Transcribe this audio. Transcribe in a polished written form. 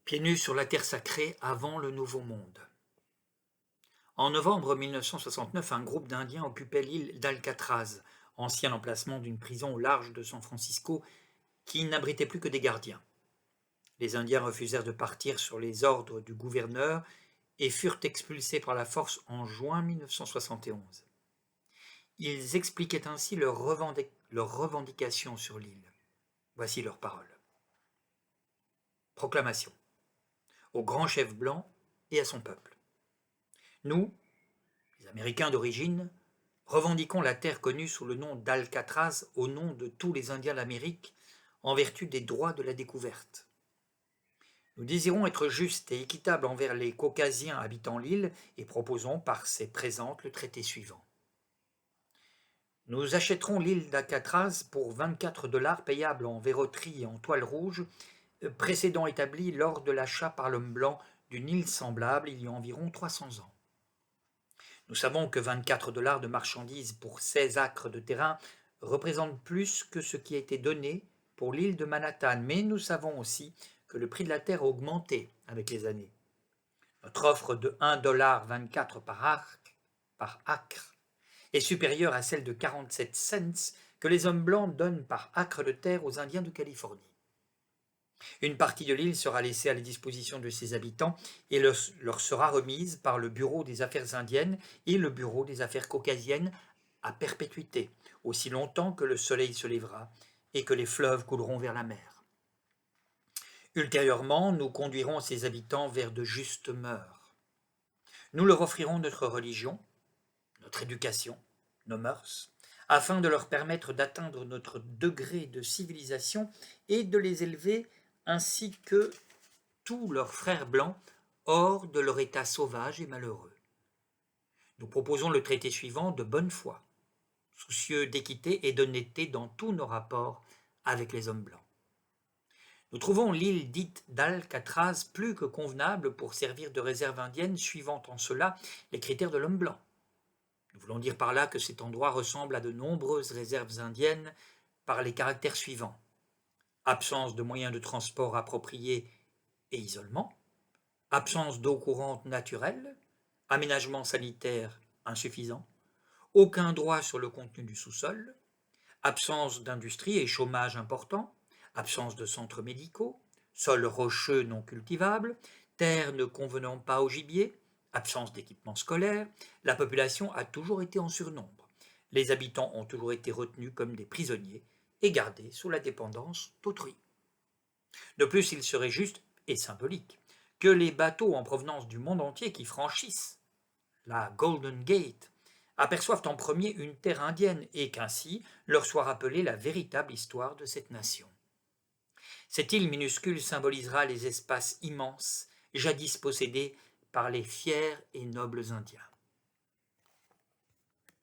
Pieds nus sur la terre sacrée avant le Nouveau Monde. En novembre 1969, un groupe d'Indiens occupait l'île d'Alcatraz, ancien emplacement d'une prison au large de San Francisco qui n'abritait plus que des gardiens. Les Indiens refusèrent de partir sur les ordres du gouverneur et furent expulsés par la force en juin 1971. Ils expliquaient ainsi leurs revendications sur l'île. Voici leurs paroles. Proclamation. Au grand chef blanc et à son peuple. Nous, les Américains d'origine, revendiquons la terre connue sous le nom d'Alcatraz au nom de tous les Indiens d'Amérique en vertu des droits de la découverte. Nous désirons être justes et équitables envers les Caucasiens habitant l'île et proposons par ces présentes le traité suivant. Nous achèterons l'île d'Alcatraz pour 24 $ payables en verroterie et en toile rouge, précédent établi lors de l'achat par l'homme blanc d'une île semblable il y a environ 300 ans. Nous savons que 24 $ de marchandises pour 16 acres de terrain représentent plus que ce qui a été donné pour l'île de Manhattan, mais nous savons aussi que le prix de la terre a augmenté avec les années. Notre offre de 1,24 $ par acre est supérieure à celle de 47 cents que les hommes blancs donnent par acre de terre aux Indiens de Californie. Une partie de l'île sera laissée à la disposition de ses habitants et leur sera remise par le Bureau des affaires indiennes et le Bureau des affaires caucasiennes à perpétuité, aussi longtemps que le soleil se lèvera et que les fleuves couleront vers la mer. Ultérieurement, nous conduirons ces habitants vers de justes mœurs. Nous leur offrirons notre religion, notre éducation, nos mœurs, afin de leur permettre d'atteindre notre degré de civilisation et de les élever ainsi que tous leurs frères blancs hors de leur état sauvage et malheureux. Nous proposons le traité suivant de bonne foi, soucieux d'équité et d'honnêteté dans tous nos rapports avec les hommes blancs. Nous trouvons l'île dite d'Alcatraz plus que convenable pour servir de réserve indienne, suivant en cela les critères de l'homme blanc. Nous voulons dire par là que cet endroit ressemble à de nombreuses réserves indiennes par les caractères suivants. Absence de moyens de transport appropriés et isolement, absence d'eau courante naturelle, aménagement sanitaire insuffisant, aucun droit sur le contenu du sous-sol, absence d'industrie et chômage important, absence de centres médicaux, sol rocheux non cultivable, terre ne convenant pas au gibier, absence d'équipement scolaire, la population a toujours été en surnombre. Les habitants ont toujours été retenus comme des prisonniers et gardés sous la dépendance d'autrui. De plus, il serait juste et symbolique que les bateaux en provenance du monde entier qui franchissent la Golden Gate aperçoivent en premier une terre indienne et qu'ainsi leur soit rappelée la véritable histoire de cette nation. Cette île minuscule symbolisera les espaces immenses jadis possédés par les fiers et nobles Indiens.